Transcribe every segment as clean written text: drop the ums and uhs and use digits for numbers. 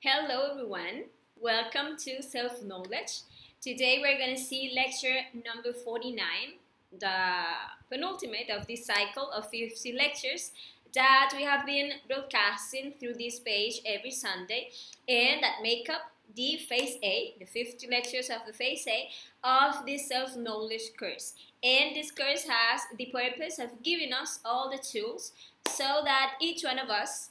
Hello everyone, welcome to Self-Knowledge. Today we're going to see lecture number 49, the penultimate of this cycle of 50 lectures that we have been broadcasting through this page every Sunday and that make up the Phase A, the 50 lectures of the Phase A of this Self-Knowledge course. And this course has the purpose of giving us all the tools so that each one of us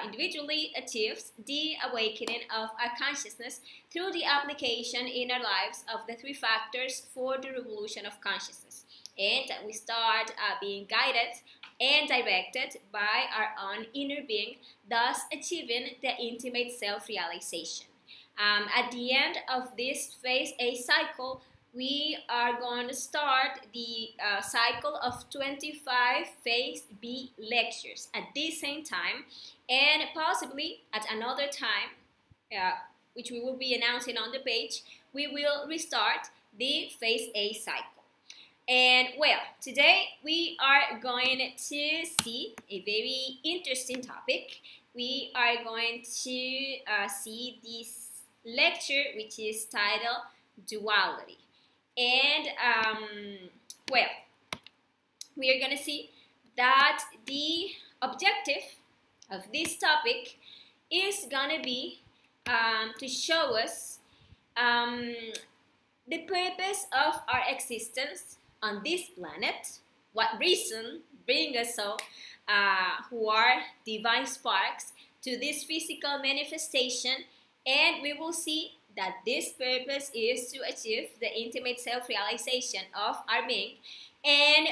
individually achieves the awakening of our consciousness through the application in our lives of the three factors for the revolution of consciousness. And we start being guided and directed by our own inner being, thus achieving the intimate self-realization. At the end of this Phase A cycle, we are going to start the cycle of 25 Phase B lectures at the same time, and possibly at another time, which we will be announcing on the page, we will restart the Phase A cycle. And well, today we are going to see a very interesting topic. We are going to see this lecture which is titled Duality. And well, we are going to see that the objective of this topic is going to be to show us the purpose of our existence on this planet, what reason bring us so, who are divine sparks, to this physical manifestation, and we will see that this purpose is to achieve the intimate self-realization of our being, and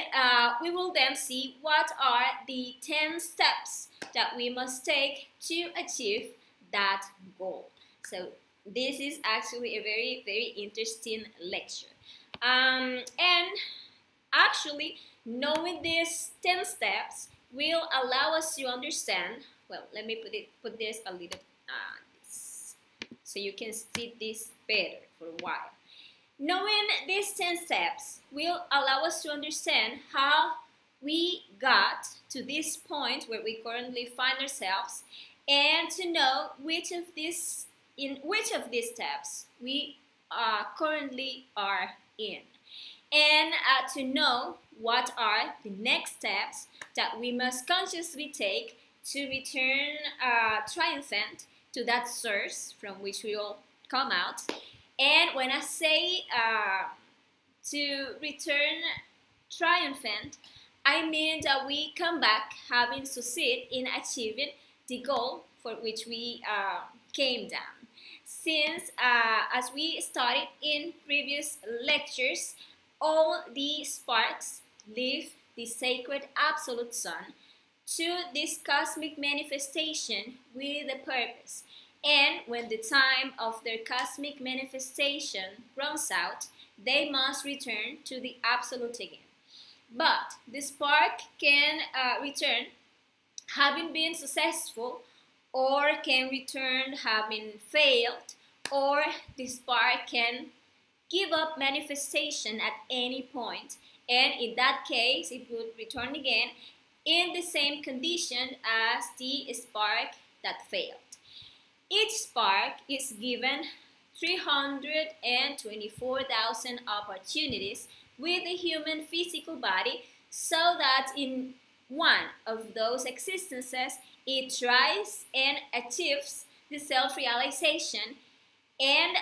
we will then see what are the 10 steps that we must take to achieve that goal. So this is actually a very, very interesting lecture. And actually, knowing these 10 steps will allow us to understand, well, let me put this a little so you can see this better for a while. Knowing these 10 steps will allow us to understand how we got to this point where we currently find ourselves, and to know in which of these steps we currently are in, and to know what are the next steps that we must consciously take to return triumphant to that source from which we all come out. And when I say to return triumphant, I mean that we come back having succeeded in achieving the goal for which we came down. Since, as we studied in previous lectures, all the sparks leave the sacred absolute sun to this cosmic manifestation with a purpose. And when the time of their cosmic manifestation runs out, they must return to the absolute again. But the spark can return having been successful, or can return having failed, or the spark can give up manifestation at any point, and in that case it would return again in the same condition as the spark that failed. Each spark is given 324,000 opportunities with a human physical body, so that in one of those existences it tries and achieves the self-realization, and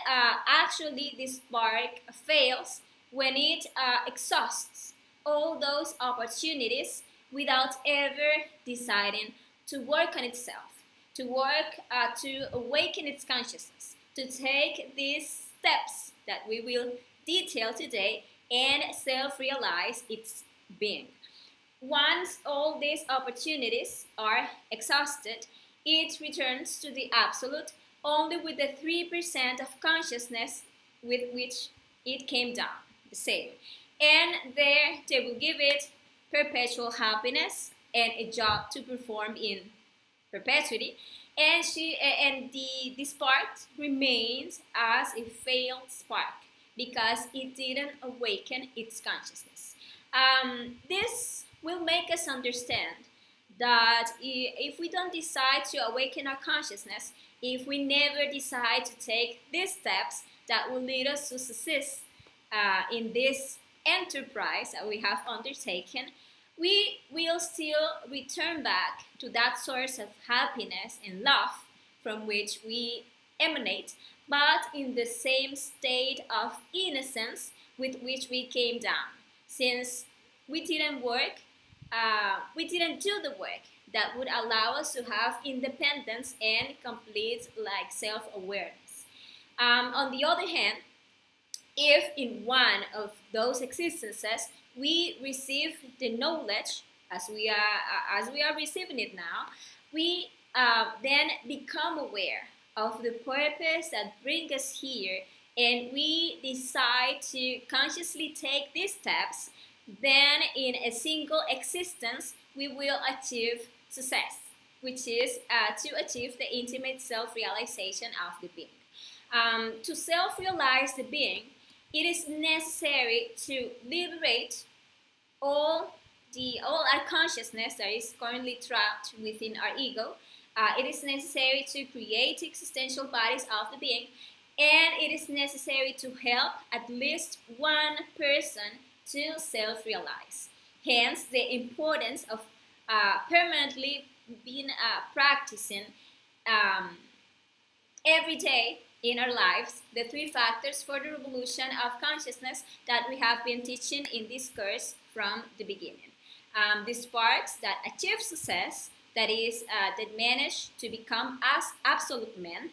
actually the spark fails when it exhausts all those opportunities without ever deciding to work on itself, to work to awaken its consciousness, to take these steps that we will detail today and self-realize its being. Once all these opportunities are exhausted, it returns to the absolute only with the 3% of consciousness with which it came down, the same. And there they will give it perpetual happiness and a job to perform in perpetuity, and the spark remains as a failed spark because it didn't awaken its consciousness. This will make us understand that if we don't decide to awaken our consciousness, if we never decide to take these steps that will lead us to success in this enterprise that we have undertaken, we will still return back to that source of happiness and love from which we emanate, but in the same state of innocence with which we came down. Since we didn't we didn't do the work that would allow us to have independence and complete self-awareness. On the other hand, if in one of those existences we receive the knowledge as we are receiving it now, we then become aware of the purpose that brings us here, and we decide to consciously take these steps, then in a single existence we will achieve success, which is to achieve the intimate self-realization of the being. To self-realize the being, it is necessary to liberate all our consciousness that is currently trapped within our ego. It is necessary to create existential bodies of the being, and it is necessary to help at least one person to self-realize. Hence, the importance of permanently being practicing every day in our lives the 3 factors for the revolution of consciousness that we have been teaching in this course from the beginning. The sparks that achieve success, that is, that manage to become as absolute men,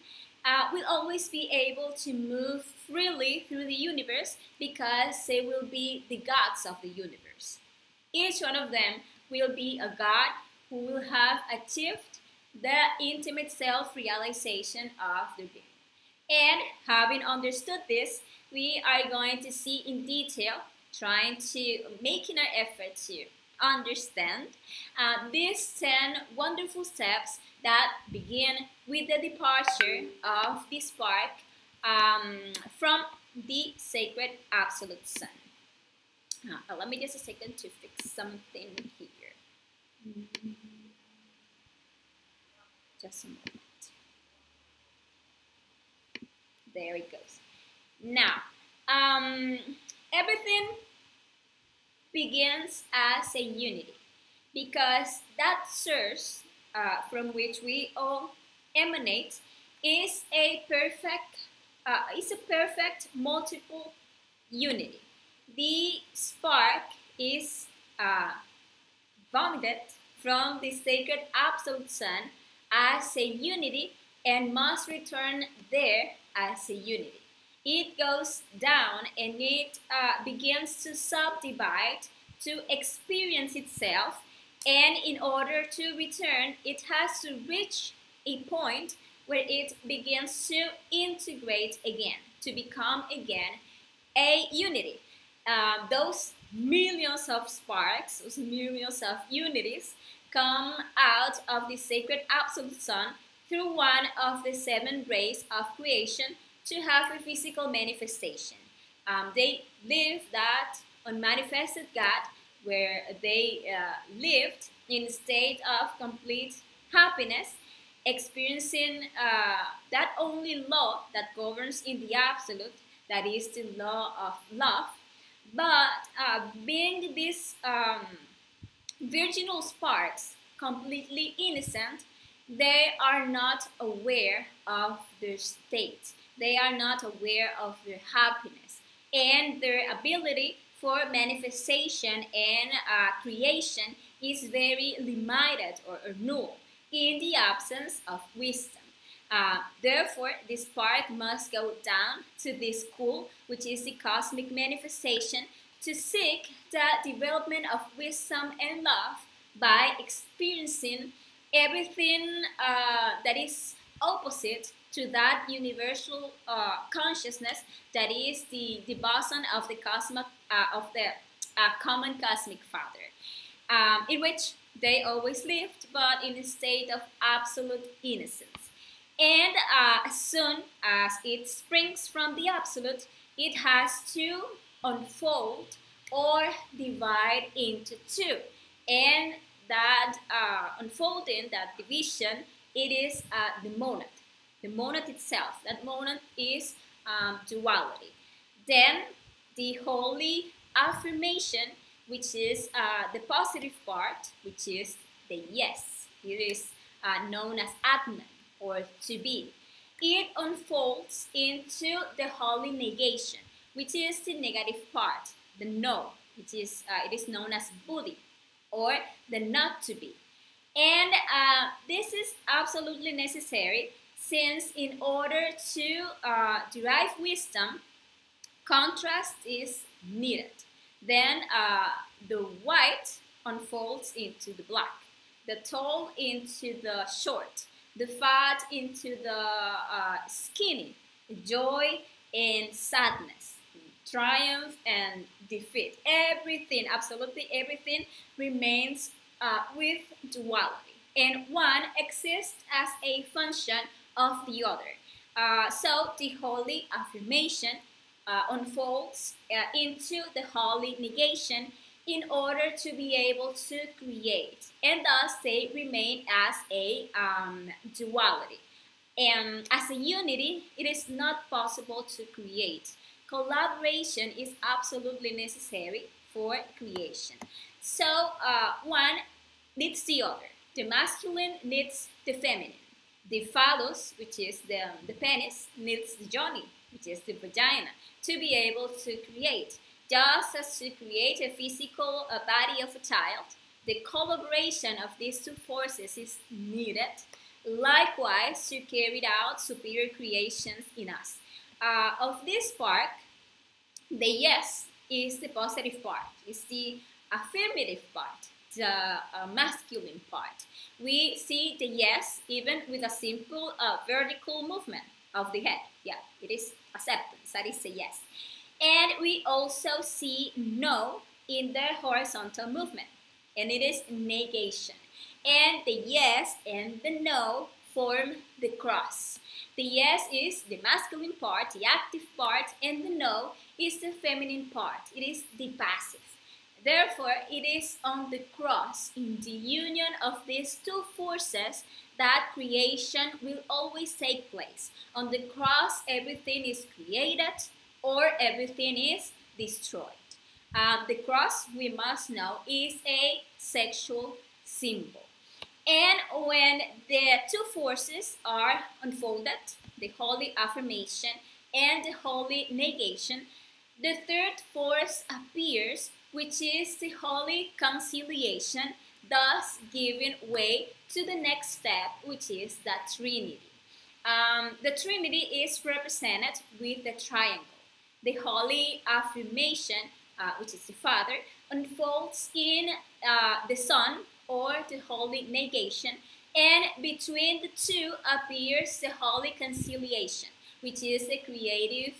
will always be able to move freely through the universe because they will be the gods of the universe. Each one of them will be a god who will have achieved the intimate self-realization of the being. And having understood this, we are going to see in detail, making our effort to understand these 10 wonderful steps that begin with the departure of the spark from the sacred absolute sun. Let me just a second to fix something here. Just a moment. There it goes. Now, everything begins as a unity, because that source from which we all emanate is a perfect multiple unity. The spark is vomited from the sacred absolute sun as a unity and must return there as a unity. It goes down and it begins to subdivide, to experience itself, and in order to return, it has to reach a point where it begins to integrate again, to become again a unity. Those millions of sparks, those millions of unities come out of the sacred absolute sun through one of the 7 rays of creation to have a physical manifestation. They live that unmanifested God, where they lived in a state of complete happiness, experiencing that only law that governs in the absolute, that is the law of love. But being these virginal sparks, completely innocent, they are not aware of their state. They are not aware of their happiness, and their ability for manifestation and creation is very limited or null in the absence of wisdom. Therefore, this spark must go down to this school, which is the cosmic manifestation, to seek the development of wisdom and love by experiencing everything that is opposite to that universal consciousness that is the boson of the common cosmic father, in which they always lived, but in a state of absolute innocence. And as soon as it springs from the absolute, it has to unfold or divide into 2. And that unfolding, that division, it is the monad. The monad itself. That monad is duality. Then the holy affirmation, which is the positive part, which is the yes. It is known as Atman, or to be. It unfolds into the holy negation, which is the negative part, the no, which is it is known as Buddhi, or the not to be. And this is absolutely necessary, since in order to derive wisdom, contrast is needed. Then the white unfolds into the black, the tall into the short, the fat into the skinny, joy and sadness, triumph and defeat. Everything, absolutely everything, remains with duality, and one exists as a function of the other. So the holy affirmation unfolds into the holy negation in order to be able to create, and thus they remain as a duality. And as a unity, it is not possible to create. Collaboration is absolutely necessary for creation. So one needs the other. The masculine needs the feminine. The phallus, which is the penis, needs the yoni, which is the vagina, to be able to create. Just as to create a physical body of a child, the collaboration of these two forces is needed. Likewise, to carry out superior creations in us. Of this part, the yes is the positive part, is the affirmative part, the masculine part. We see the yes even with a simple vertical movement of the head. Yeah, it is acceptance, that is a yes. And we also see no in the horizontal movement, and it is negation. And the yes and the no form the cross. The yes is the masculine part, the active part, and the no is the feminine part. It is the passive. Therefore, it is on the cross, in the union of these two forces, that creation will always take place. On the cross, everything is created or everything is destroyed. The cross, we must know, is a sexual symbol. And when the two forces are unfolded, the holy affirmation and the holy negation, the third force appears, which is the holy conciliation, thus giving way to the next step, which is the Trinity. The Trinity is represented with the triangle. The holy affirmation, which is the Father, unfolds in the Son, or the holy negation, and between the two appears the holy conciliation, which is the creative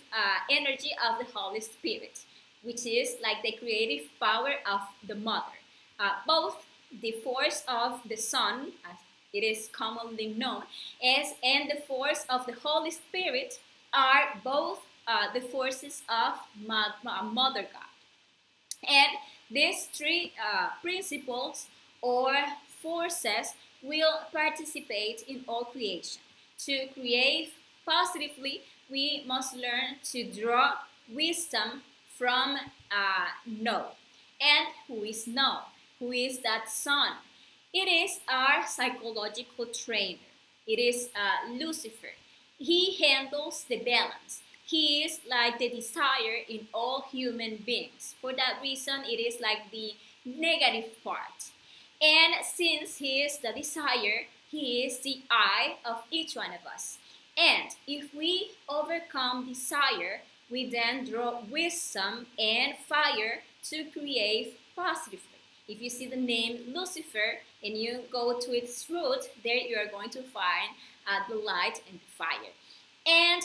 energy of the Holy Spirit, which is like the creative power of the Mother. Both the force of the Son, as it is commonly known as, and the force of the Holy Spirit are both the forces of Mother God. And these three principles or forces will participate in all creation. To create positively, we must learn to draw wisdom from no. And who is no? Who is that Son? It is our psychological trainer. It is Lucifer. He handles the balance. He is like the desire in all human beings. For that reason, it is like the negative part. And since he is the desire, he is the I of each one of us. And if we overcome desire, we then draw wisdom and fire to create positively. If you see the name Lucifer and you go to its root, there you are going to find the light and the fire. And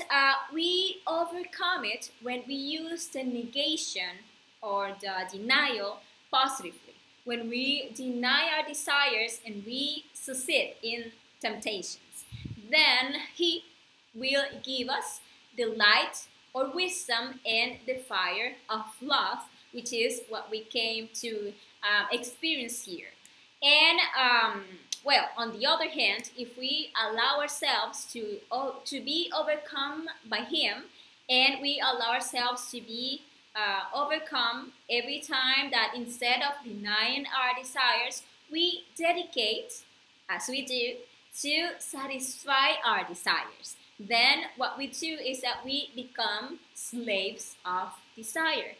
we overcome it when we use the negation or the denial positively. When we deny our desires and we succeed in temptations, then he will give us the light or wisdom and the fire of love, which is what we came to experience here. And well, on the other hand, if we allow ourselves to be overcome by Him, and we allow ourselves to be overcome every time that instead of denying our desires, we dedicate, as we do, to satisfy our desires. Then what we do is that we become slaves of desire.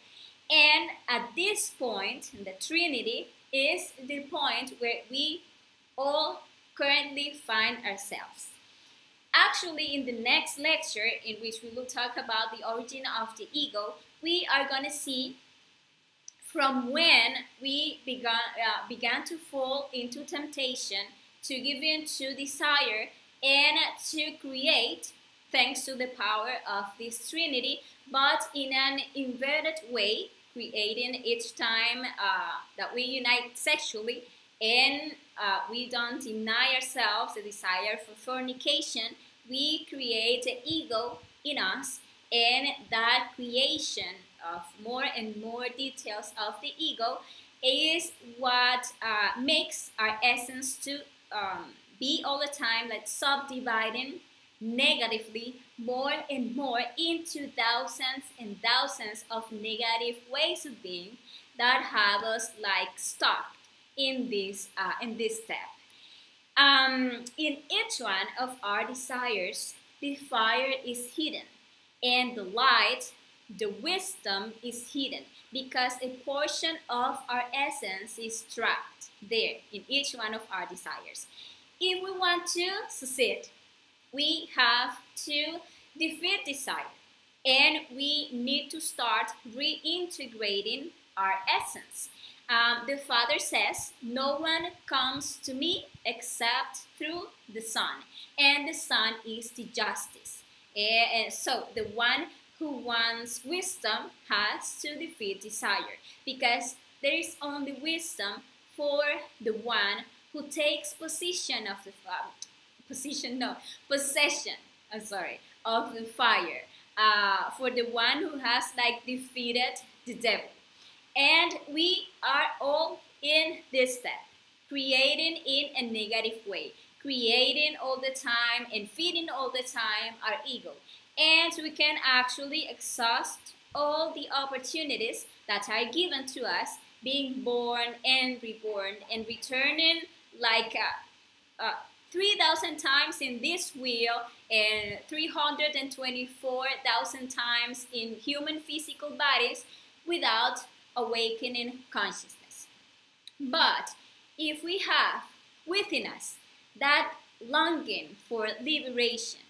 And at this point, the Trinity is the point where we all currently find ourselves. Actually, in the next lecture, in which we will talk about the origin of the ego, we are going to see from when we began to fall into temptation, to give in to desire, and to create, thanks to the power of this Trinity, but in an inverted way, creating each time that we unite sexually, and we don't deny ourselves the desire for fornication, we create the ego in us, and that creation of more and more details of the ego is what makes our essence to be all the time like subdividing negatively more and more into thousands and thousands of negative ways of being that have us like stuck in this step. In each one of our desires, the fire is hidden, and the light, the wisdom is hidden, because a portion of our essence is trapped there in each one of our desires. If we want to succeed, we have to defeat desire, and we need to start reintegrating our essence. The Father says, "No one comes to me except through the Son," and the Son is the justice. And so the one who wants wisdom has to defeat desire, because there is only wisdom for the one who takes possession of the possession of the fire, for the one who has like defeated the devil. And we are all in this step, creating in a negative way, creating all the time and feeding all the time our ego. And we can actually exhaust all the opportunities that are given to us, being born and reborn and returning like 3,000 times in this wheel and 324,000 times in human physical bodies without awakening consciousness. But if we have within us that longing for liberation,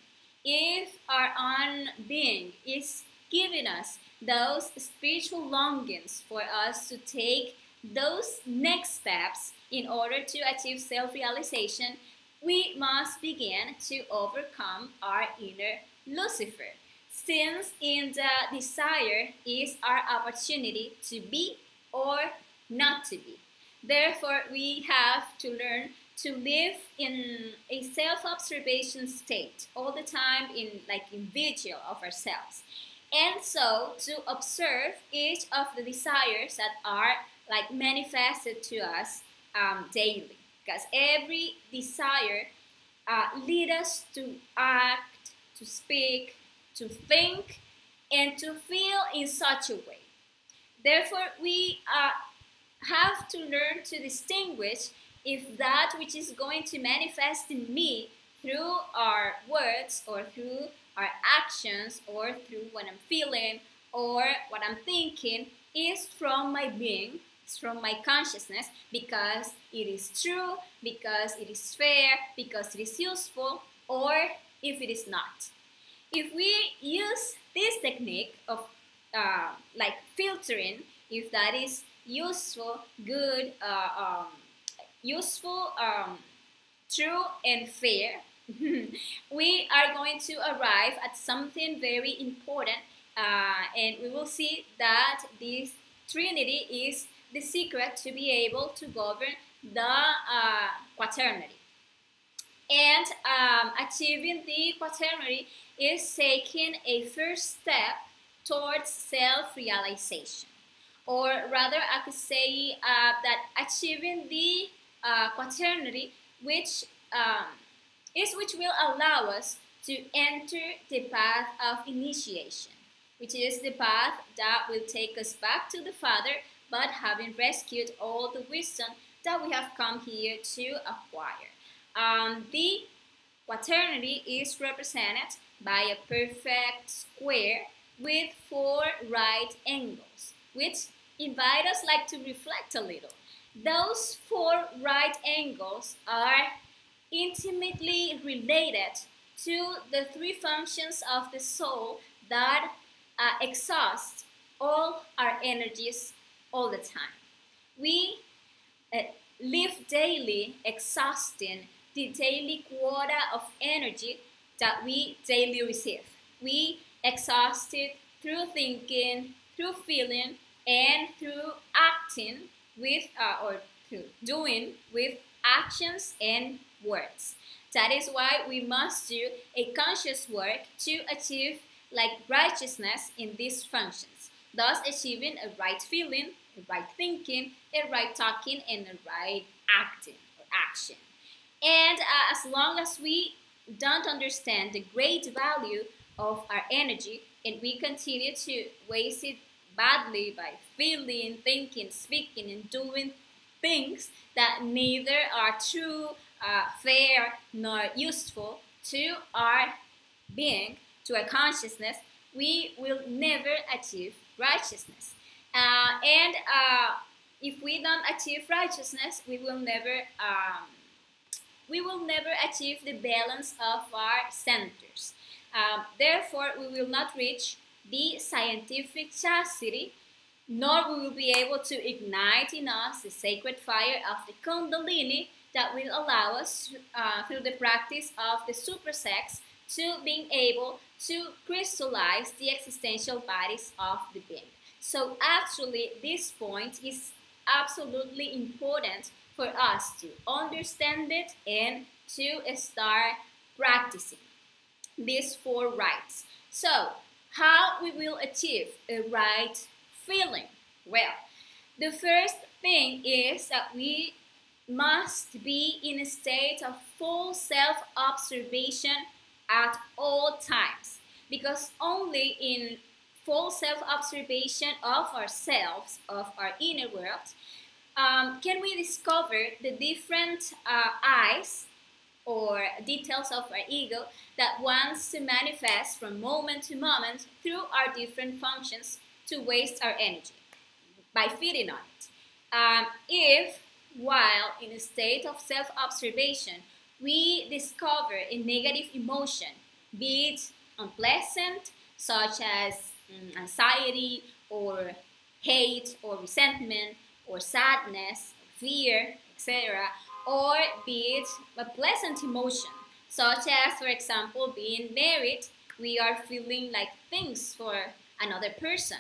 if our own being is giving us those spiritual longings for us to take those next steps in order to achieve self-realization, we must begin to overcome our inner Lucifer, since in the desire is our opportunity to be or not to be. Therefore, we have to learn to live in a self-observation state all the time, in vigil of ourselves, and so to observe each of the desires that are like manifested to us daily, because every desire leads us to act, to speak, to think, and to feel in such a way. Therefore, we have to learn to distinguish if that which is going to manifest in me through our words or through our actions or through what I'm feeling or what I'm thinking is from my being, it's from my consciousness, because it is true, because it is fair, because it is useful, or if it is not. If we use this technique of filtering, if that is useful, good, true, and fair, we are going to arrive at something very important, and we will see that this Trinity is the secret to be able to govern the quaternary. And achieving the quaternary is taking a first step towards self-realization. Or rather, I could say that achieving the quaternary, which which will allow us to enter the path of initiation, which is the path that will take us back to the Father, but having rescued all the wisdom that we have come here to acquire. The quaternary is represented by a perfect square with 4 right angles, which invite us like to reflect a little. Those 4 right angles are intimately related to the 3 functions of the soul that exhaust all our energies all the time. We live daily exhausting the daily quota of energy that we daily receive. We exhaust it through thinking, through feeling, and through acting with or through doing with actions and words. That is why we must do a conscious work to achieve like righteousness in these functions, thus achieving a right feeling, a right thinking, a right talking, and a right acting or action. And as long as we don't understand the great value of our energy and we continue to waste it badly by feeling, thinking, speaking, and doing things that neither are true, fair, nor useful to our being, to our consciousness, we will never achieve righteousness. If we don't achieve righteousness, we will never achieve the balance of our centers. Therefore, we will not reach the scientific chastity, nor we will be able to ignite in us the sacred fire of the Kundalini that will allow us, through the practice of the supersex, to being able to crystallize the existential bodies of the being. So actually, this point is absolutely important for us to understand it and to start practicing these 4 rights. So, how we will achieve a right feeling? Well, the first thing is that we must be in a state of full self-observation at all times, because only in full self-observation of ourselves, of our inner world, can we discover the different eyes or details of our ego that wants to manifest from moment to moment through our different functions to waste our energy by feeding on it. If, while in a state of self-observation, we discover a negative emotion, be it unpleasant, such as anxiety or hate or resentment or sadness, fear, etc., or be it a pleasant emotion, such as, for example, being married, we are feeling like things for another person.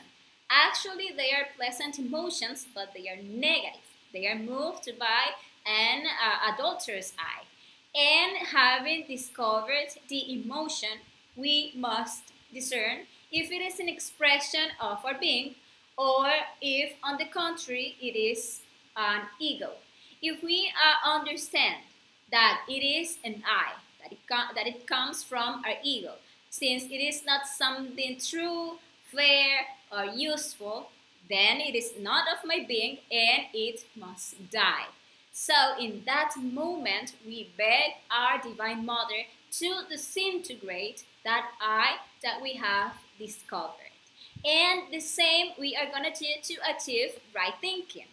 Actually, they are pleasant emotions, but they are negative. They are moved by an adulterous eye. And having discovered the emotion, we must discern if it is an expression of our being or if, on the contrary, it is an ego. If we understand that it is an I, that it comes from our ego, since it is not something true, fair, or useful, then it is not of my being and it must die. So in that moment, we beg our Divine Mother to disintegrate that I that we have discovered. And the same we are going to do to achieve right thinking.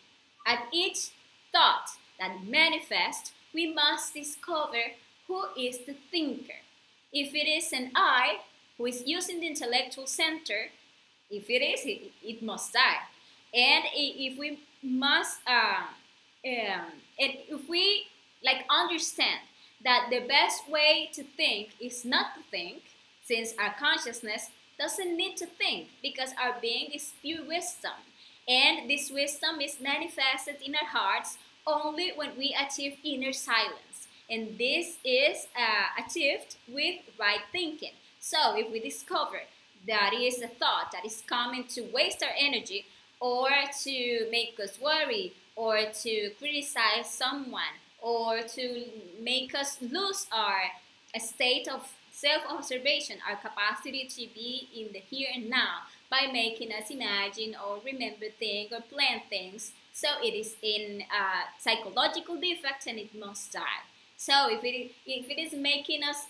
At each thought that manifests, we must discover who is the thinker. If it is an I who is using the intellectual center, if it is, it must die. And if we must, and if we like understand that the best way to think is not to think, since our consciousness doesn't need to think because our being is pure wisdom, and this wisdom is manifested in our hearts only when we achieve inner silence, and this is achieved with right thinking. So if we discover that is a thought that is coming to waste our energy or to make us worry or to criticize someone, or to make us lose our state of self-observation, our capacity to be in the here and now, by making us imagine or remember things or plan things. So it is in psychological defect and it must die. So if it is making us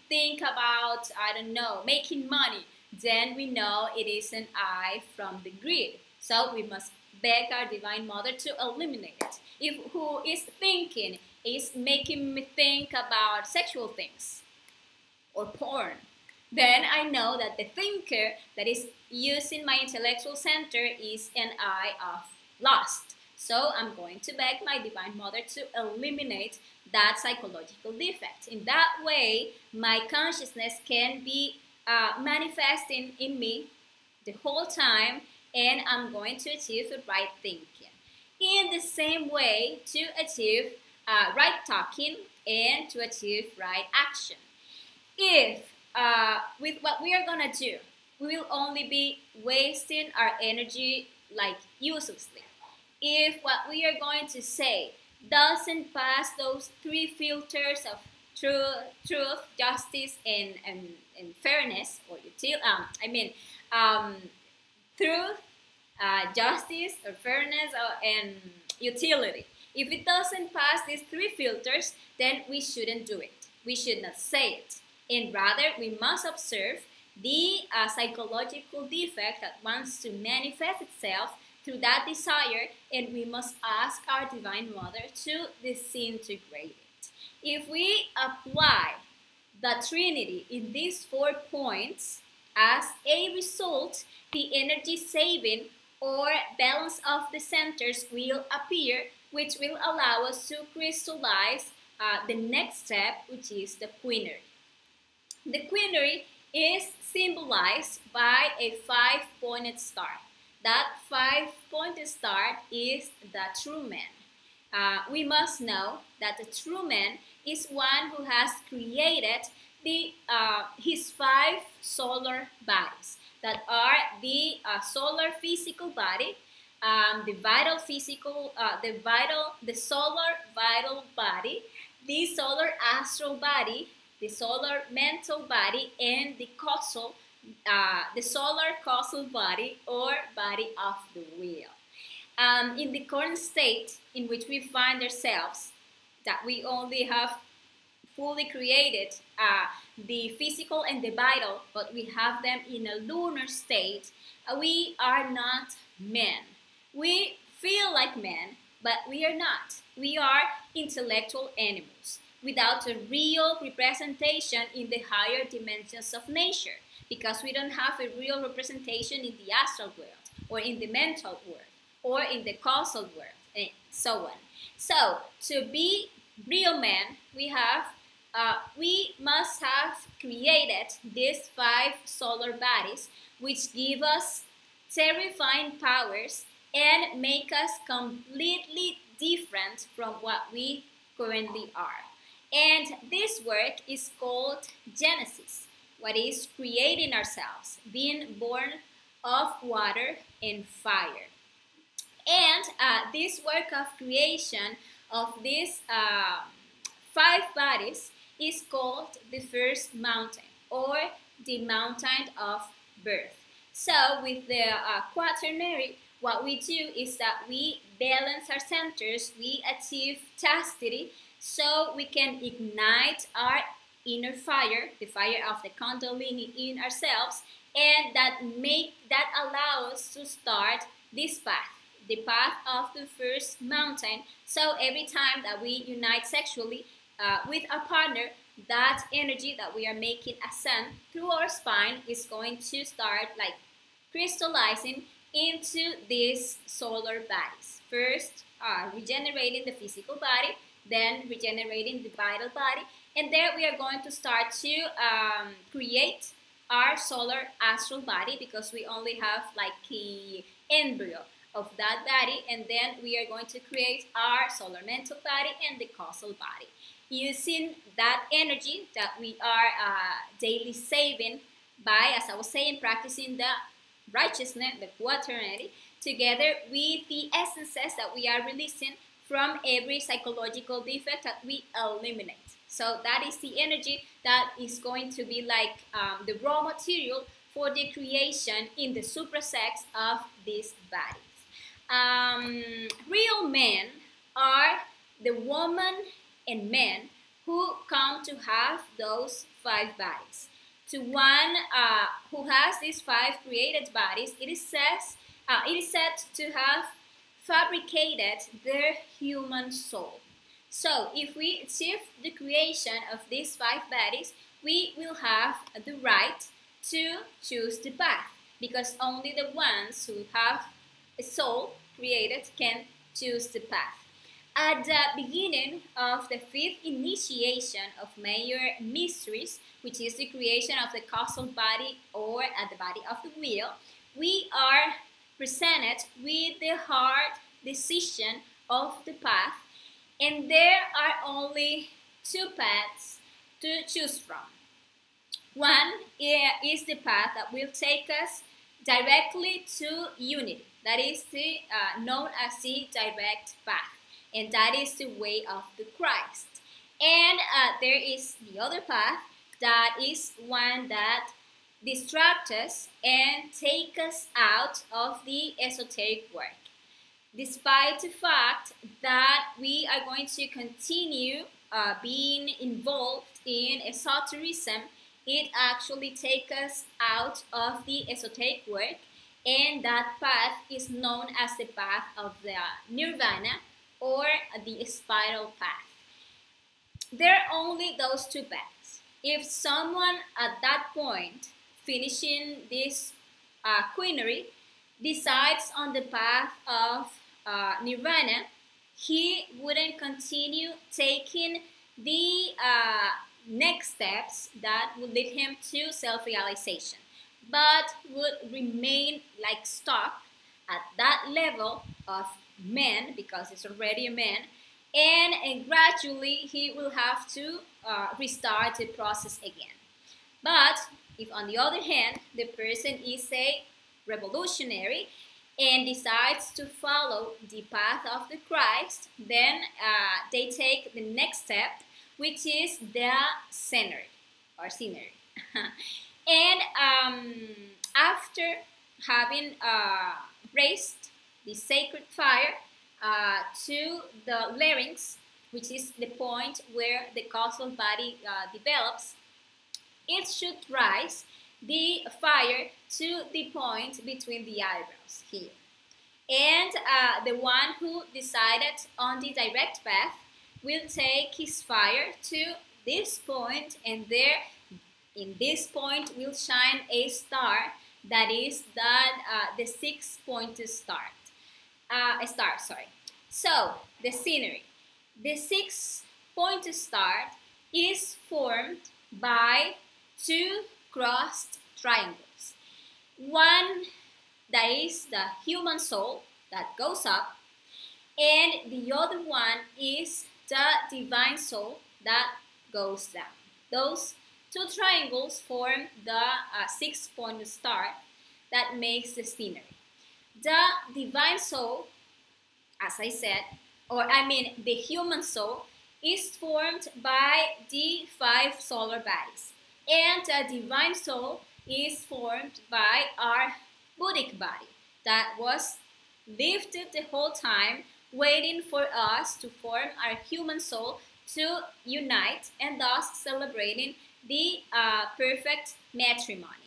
think about, I don't know, making money, then we know it is an I from the grid. So we must beg our Divine Mother to eliminate it. If who is thinking is making me think about sexual things or porn, then I know that the thinker that is using my intellectual center is an I of lust. So I'm going to beg my Divine Mother to eliminate that psychological defect. In that way, my consciousness can be manifesting in me the whole time, and I'm going to achieve the right thinking. In the same way, to achieve right talking and to achieve right action. If with what we are gonna do, we will only be wasting our energy like uselessly. If what we are going to say doesn't pass those three filters of truth, justice, and fairness, or truth, justice, or fairness, and utility. If it doesn't pass these three filters, then we shouldn't do it. We should not say it. And rather, we must observe the psychological defect that wants to manifest itself through that desire, and we must ask our Divine Mother to disintegrate it. If we apply the Trinity in these 4 points, as a result, the energy saving or balance of the centers will appear, which will allow us to crystallize the next step, which is the quinary. The quinary is symbolized by a 5-pointed star. That 5-pointed star is the true man. We must know that the true man is one who has created his 5 solar bodies, that are the solar physical body, the solar vital body, the solar astral body, the solar mental body, and the solar causal body, or body of the will. In the current state in which we find ourselves, that we only have fully created the physical and the vital, but we have them in a lunar state, we are not men. We feel like men, but we are not. We are intellectual animals without a real representation in the higher dimensions of nature, because we don't have a real representation in the astral world, or in the mental world, or in the causal world, and so on. So, to be real men, we must have created these 5 solar bodies, which give us terrifying powers and make us completely different from what we currently are. And this work is called Genesis, what is creating ourselves, being born of water and fire. And this work of creation of these 5 bodies is called the first mountain, or the mountain of birth. So with the quaternary, what we do is that we balance our centers, we achieve chastity, so we can ignite our inner fire, the fire of the Kundalini in ourselves, and that allows us to start this path, the path of the first mountain. So every time that we unite sexually with our partner, that energy that we are making ascend through our spine is going to start like crystallizing into these solar bodies. First, regenerating the physical body, then regenerating the vital body, and there we are going to start to create our solar astral body, because we only have like the embryo of that body, and then we are going to create our solar mental body and the causal body, using that energy that we are daily saving by, as I was saying, practicing the righteousness, the quaternary, together with the essences that we are releasing from every psychological defect that we eliminate. So that is the energy that is going to be like the raw material for the creation in the suprasex of these bodies. Real men are the woman and men who come to have those 5 bodies. To one who has these 5 created bodies, it is said to have fabricated their human soul. So if we achieve the creation of these 5 bodies, we will have the right to choose the path, because only the ones who have a soul created can choose the path. At the beginning of the 5th initiation of major mysteries, which is the creation of the causal body or the body of the will, we are presented with the hard decision of the path, and there are only 2 paths to choose from. One is the path that will take us directly to unity. That is known as the direct path. And that is the way of the Christ. And there is the other path that is one that distracts us and takes us out of the esoteric work. Despite the fact that we are going to continue being involved in esotericism, it actually takes us out of the esoteric work, and that path is known as the path of the Nirvana, or the spiral path. There are only those 2 paths. If someone at that point, finishing this quinary, decides on the path of Nirvana, he wouldn't continue taking the next steps that would lead him to self-realization, but would remain like stuck at that level of man, because it's already a man, and gradually he will have to restart the process again. But if on the other hand the person is a revolutionary and decides to follow the path of the Christ, then they take the next step, which is the scenery or scenery. And after having raised the sacred fire to the larynx, which is the point where the causal body develops, it should rise the fire to the point between the eyebrows here. And the one who decided on the direct path will take his fire to this point, and there in this point will shine a star, that is the 6-pointed star. So the scenery. The 6-pointed star is formed by 2 crossed triangles. One that is the human soul that goes up, and the other one is the divine soul that goes down. Those 2 triangles form the 6-pointed star that makes the scenery. The divine soul, as I said, the human soul, is formed by the 5 solar bodies. And the divine soul is formed by our Buddhic body that was lifted the whole time, waiting for us to form our human soul to unite, and thus celebrating the perfect matrimony.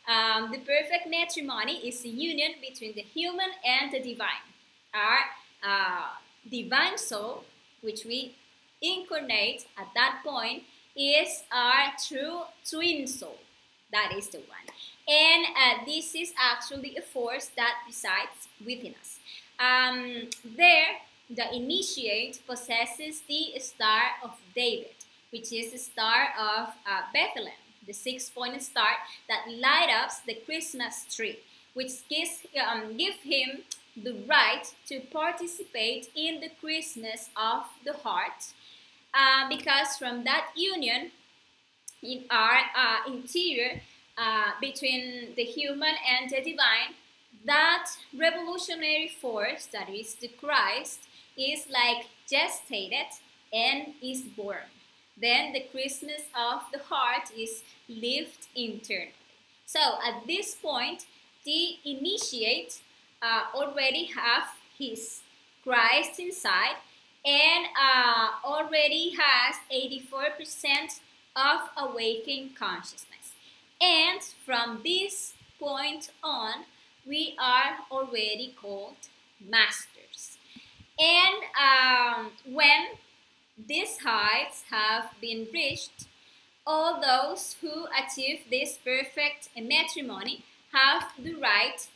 The perfect matrimony is the union between the human and the divine. Our divine soul, which we incarnate at that point, is our true twin soul. That is the one. And this is actually a force that resides within us. There, the initiate possesses the Star of David, which is the Star of Bethlehem, the 6-pointed star that lights up the Christmas tree, which gives him the right to participate in the Christmas of the heart, because from that union in our interior between the human and the divine, that revolutionary force, that is the Christ, is like gestated and is born. Then the Christmas of the heart is lived internally. So at this point, the initiate already have his Christ inside and already has 84% of awakened consciousness. And from this point on, we are already called masters. And when these heights have been reached, all those who achieve this perfect matrimony have the right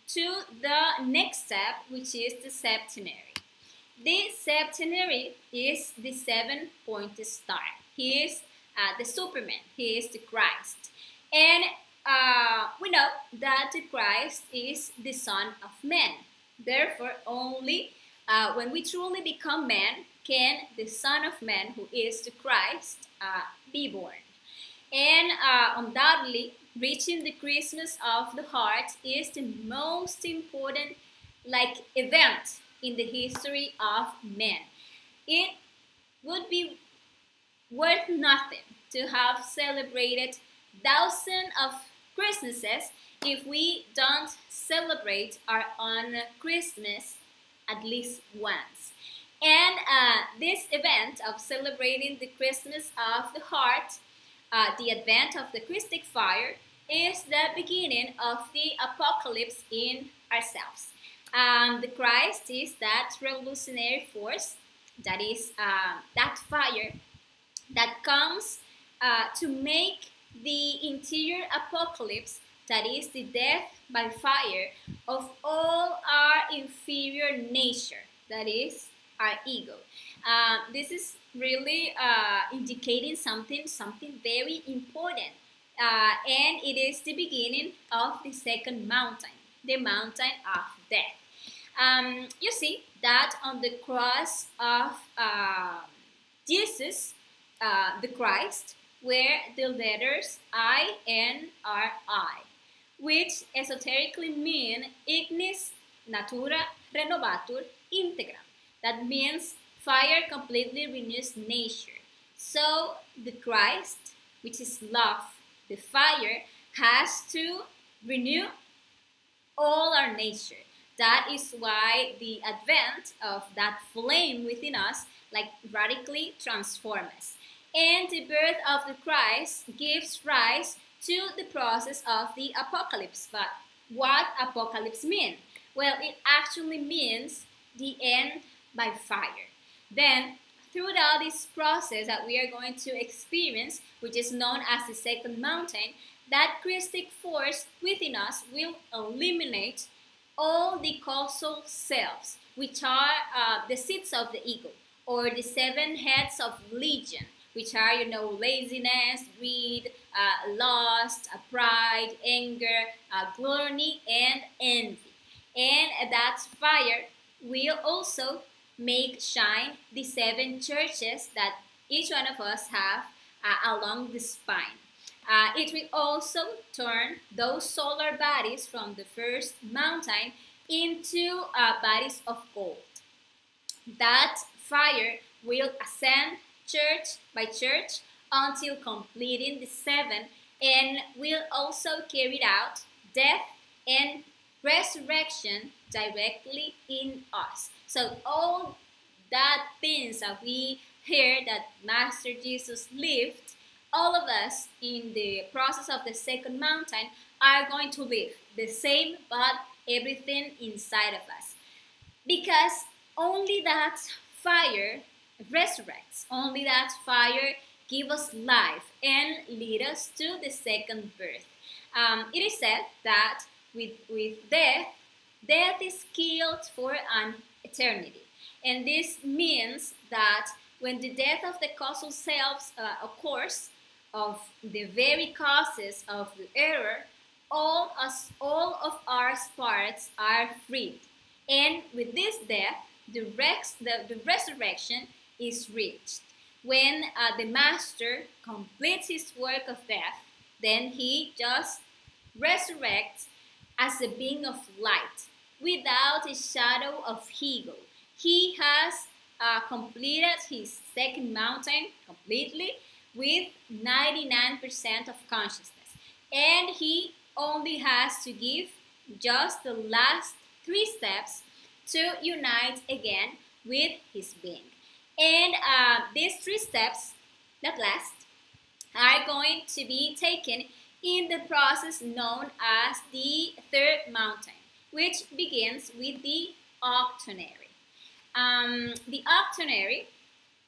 to the next step, which is the septenary. The septenary is the 7-pointed star. He is the Superman. He is the Christ. And we know that the Christ is the Son of Man. Therefore, only when we truly become man can the Son of Man, who is the Christ, be born. And undoubtedly, reaching the Christmas of the heart is the most important event in the history of man. It would be worth nothing to have celebrated thousands of Christmases if we don't celebrate our own Christmas at least once. And this event of celebrating the Christmas of the heart, the advent of the Christic fire, is the beginning of the apocalypse in ourselves. The Christ is that revolutionary force, that is that fire that comes to make the interior apocalypse, that is the death by fire of all our inferior nature, that is our ego. This is really indicating something very important, and it is the beginning of the second mountain, the mountain of death. You see that on the cross of Jesus, the Christ, were the letters I and RI, which esoterically mean ignis natura renovatur integram. That means fire completely renews nature. So the Christ, which is love, the fire, has to renew all our nature. That is why the advent of that flame within us radically transforms us. And the birth of the Christ gives rise to the process of the apocalypse. But what apocalypse mean? Well, it actually means the end by fire. Then, throughout this process that we are going to experience, which is known as the second mountain, that Christic force within us will eliminate all the causal selves, which are the seats of the ego, or the 7 heads of legion, which are, laziness, greed, lust, pride, anger, gluttony, and envy. And that fire will also make shine the 7 churches that each one of us have along the spine. It will also turn those solar bodies from the first mountain into bodies of gold. That fire will ascend church by church until completing the 7, and will also carry out death and resurrection directly in us. So all that things that we hear that Master Jesus lived, all of us in the process of the second mountain are going to live the same, but everything inside of us. Because only that fire resurrects, only that fire gives us life and lead us to the second birth. It is said that with death, death is killed for an eternity. And this means that when the death of the causal selves occurs, of the very causes of the error, all of our parts are freed. And with this death, the resurrection is reached. When the Master completes his work of death, then he just resurrects as a being of light, without a shadow of ego. He has completed his second mountain completely with 99% of consciousness. And he only has to give just the last 3 steps to unite again with his being. And these 3 steps that last are going to be taken in the process known as the third mountain, which begins with the octonary. The octonary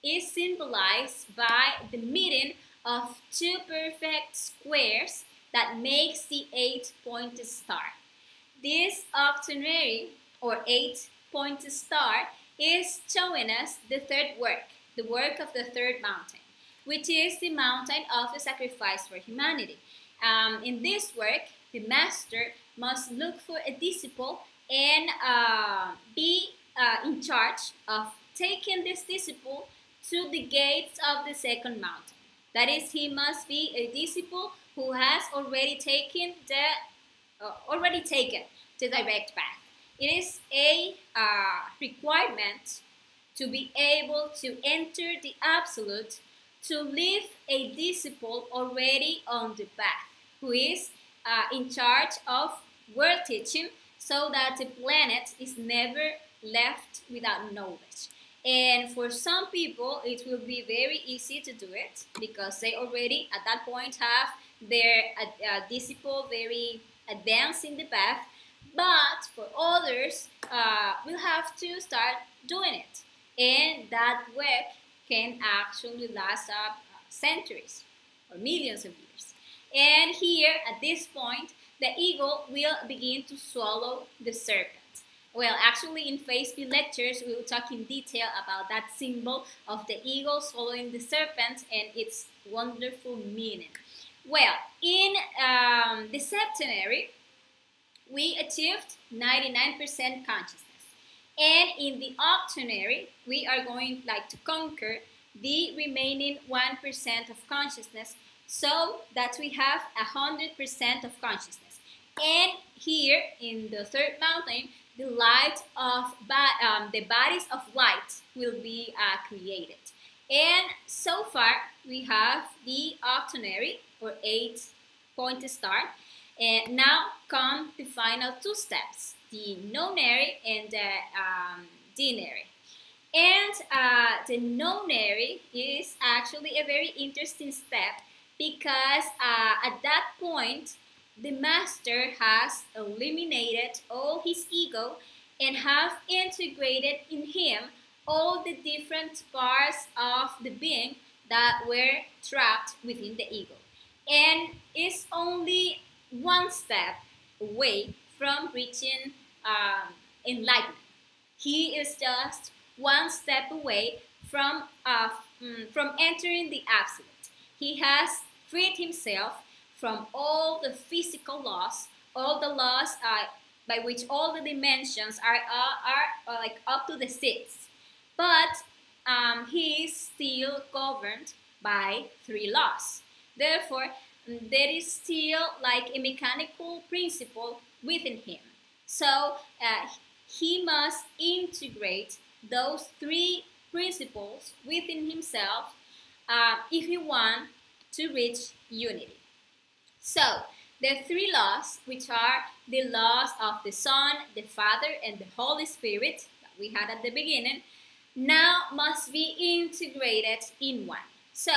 is symbolized by the meeting of 2 perfect squares that makes the 8-pointed star. This octonary, or 8-pointed star, is showing us the third work, the work of the third mountain, which is the mountain of the sacrifice for humanity. In this work, the master must look for a disciple and be in charge of taking this disciple to the gates of the second mountain. That is, he must be a disciple who has already taken the direct path. It is a requirement to be able to enter the absolute, to leave a disciple already on the path, who is in charge of world teaching, so that the planet is never left without knowledge. And for some people, it will be very easy to do it because they already at that point have their disciple very advanced in the path. But for others, we'll have to start doing it. And that work can actually last up centuries or millions of years. And here, at this point, the eagle will begin to swallow the serpent. Well, actually, in Phase B lectures, we will talk in detail about that symbol of the eagle swallowing the serpent and its wonderful meaning. Well, in the septenary, we achieved 99% consciousness. And in the octonary, we are going to conquer the remaining 1% of consciousness, so that we have 100% of consciousness. And here in the third mountain, the light of the bodies of light will be created. And so far, we have the octonary, or 8-pointed star. And now come the final 2 steps, the nonary and the denary. And the nonary is actually a very interesting step because at that point, the master has eliminated all his ego and have integrated in him all the different parts of the being that were trapped within the ego. And is only 1 step away from reaching enlightenment. He is just 1 step away from entering the absolute. He has freed himself from all the physical laws, all the laws by which all the dimensions are like up to the 6. But he is still governed by 3 laws. Therefore, there is still like a mechanical principle within him. So he must integrate those 3 principles within himself if he wants to reach unity. So the 3 laws, which are the laws of the Son, the Father, and the Holy Spirit that we had at the beginning, now must be integrated in one. So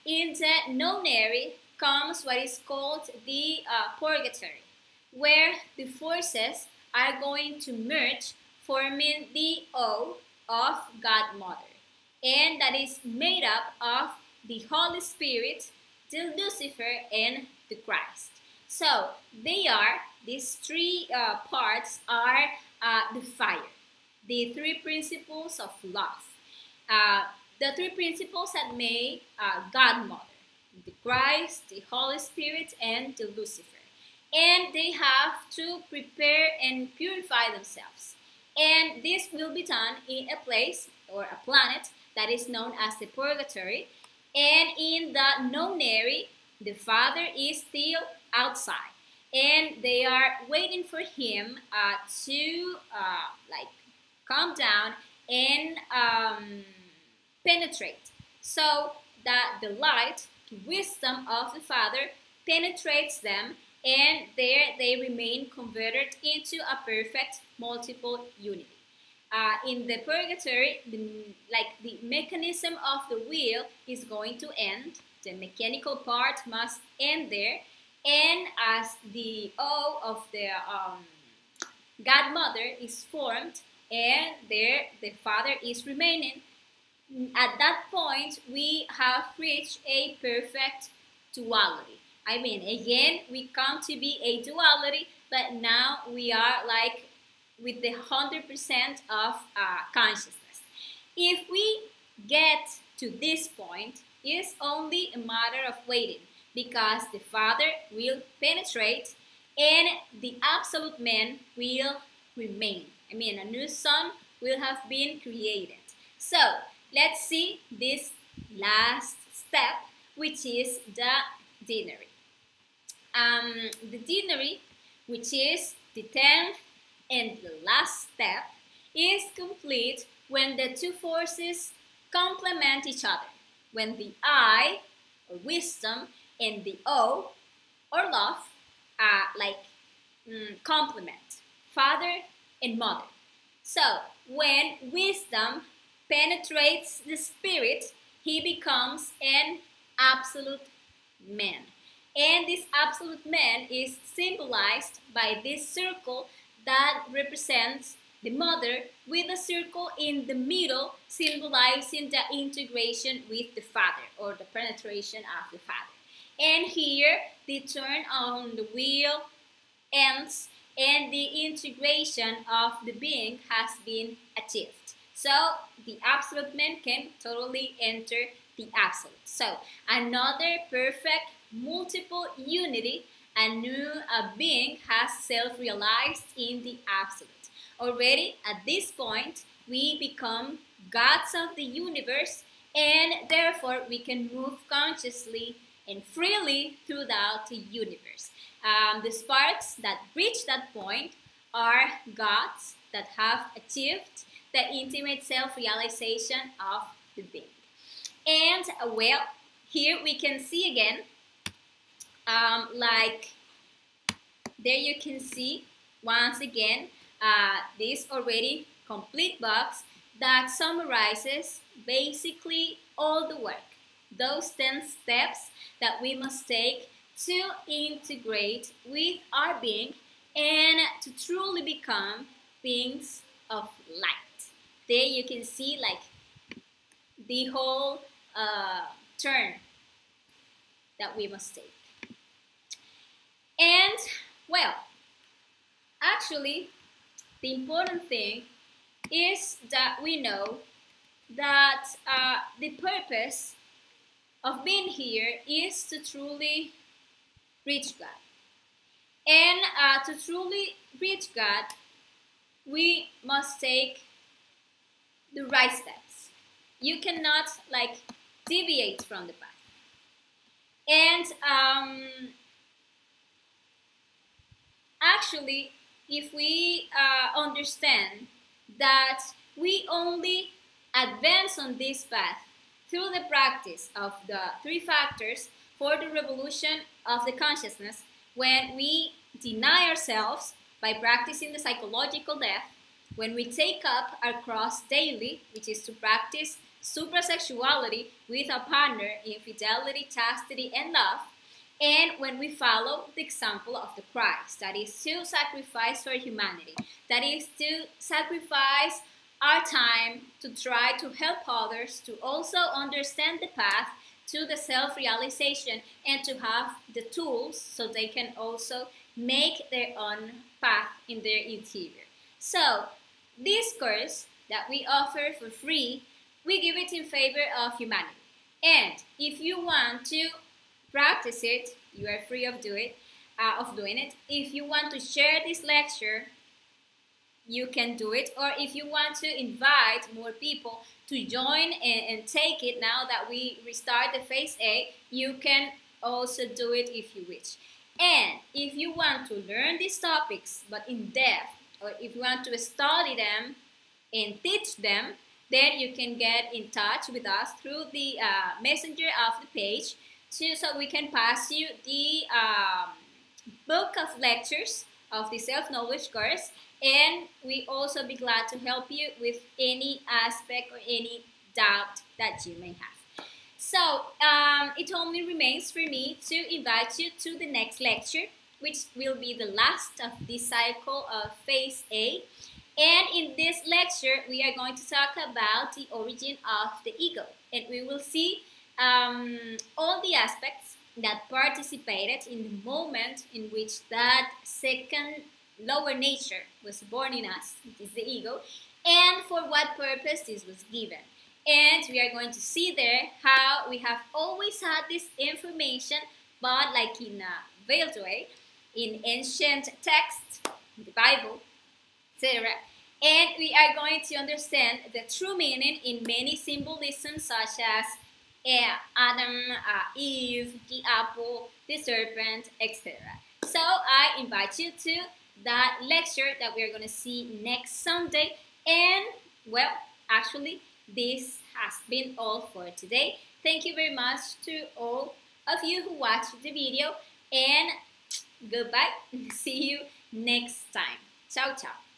in the nonary comes what is called the purgatory, where the forces are going to merge, forming the O of God Mother. And that is made up of the Holy Spirit, the Lucifer, and the Christ. So these 3 parts are the fire, the 3 principles of love, the 3 principles that make God Mother, the Christ, the Holy Spirit, and the Lucifer. And they have to prepare and purify themselves. And this will be done in a place or a planet that is known as the purgatory. And in the nonary, the Father is still outside. and they are waiting for him to like come down and penetrate, so that the light, the wisdom of the Father penetrates them, and there they remain converted into a perfect multiple unity. In the purgatory, the mechanism of the wheel is going to end. The mechanical part must end there, and as the O of the Godmother is formed, and there the Father is remaining, at that point we have reached a perfect duality. I mean, again, we come to be a duality, but now we are like with the 100% of consciousness. If we get to this point, it's only a matter of waiting, because the Father will penetrate and the absolute man will remain. I mean, a new Son will have been created. So, let's see this last step, which is the deanery. The deanery, which is the 10th and the last step, is complete when the two forces complement each other. When the I, or wisdom, and the O, or love, complement Father and Mother. So, when wisdom penetrates the spirit, he becomes an absolute man. And this absolute man is symbolized by this circle that represents the mother, with a circle in the middle symbolizing the integration with the Father, or the penetration of the Father. And here the turn on the wheel ends and the integration of the being has been achieved. So the absolute man can totally enter the absolute. So another perfect multiple unity, a new being has self-realized in the absolute. Already at this point, we become gods of the universe, and therefore we can move consciously and freely throughout the universe. The sparks that reach that point are gods that have achieved the intimate self-realization of the being. And well, here we can see again, there you can see once again this already complete box that summarizes basically all the work, those 10 steps that we must take to integrate with our being and to truly become beings of light. There you can see like the whole turn that we must take. And well, actually, the important thing is that we know that the purpose of being here is to truly reach God. And to truly reach God, we must take the right steps. You cannot deviate from the path. And actually, if we understand that we only advance on this path through the practice of the 3 factors for the revolution of the consciousness, when we deny ourselves by practicing the psychological death, when we take up our cross daily, which is to practice suprasexuality with a partner in fidelity, chastity, and love, and when we follow the example of the Christ, that is to sacrifice for humanity, that is to sacrifice our time to try to help others to also understand the path to the self-realization and to have the tools so they can also make their own path in their interior. So, this course that we offer for free, we give it in favor of humanity. And if you want to practice it, you are free of doing it. If you want to share this lecture, you can do it. Or if you want to invite more people to join and take it now that we restart the phase A, you can also do it if you wish. And if you want to learn these topics but in depth, or if you want to study them and teach them, then you can get in touch with us through the messenger of the page, so we can pass you the book of lectures of the self-knowledge course, and we also be glad to help you with any aspect or any doubt that you may have. So it only remains for me to invite you to the next lecture, which will be the last of this cycle of Phase A. And in this lecture, we are going to talk about the origin of the ego. And we will see all the aspects that participated in the moment in which that second lower nature was born in us, which is the ego, and for what purpose this was given. And we are going to see there how we have always had this information, but like in a veiled way, in ancient texts, the Bible, etc. And we are going to understand the true meaning in many symbolisms, such as Adam, Eve, the apple, the serpent, etc. So I invite you to that lecture that we are going to see next Sunday. And well, actually, this has been all for today. Thank you very much to all of you who watched the video, and goodbye. See you next time. Ciao, ciao.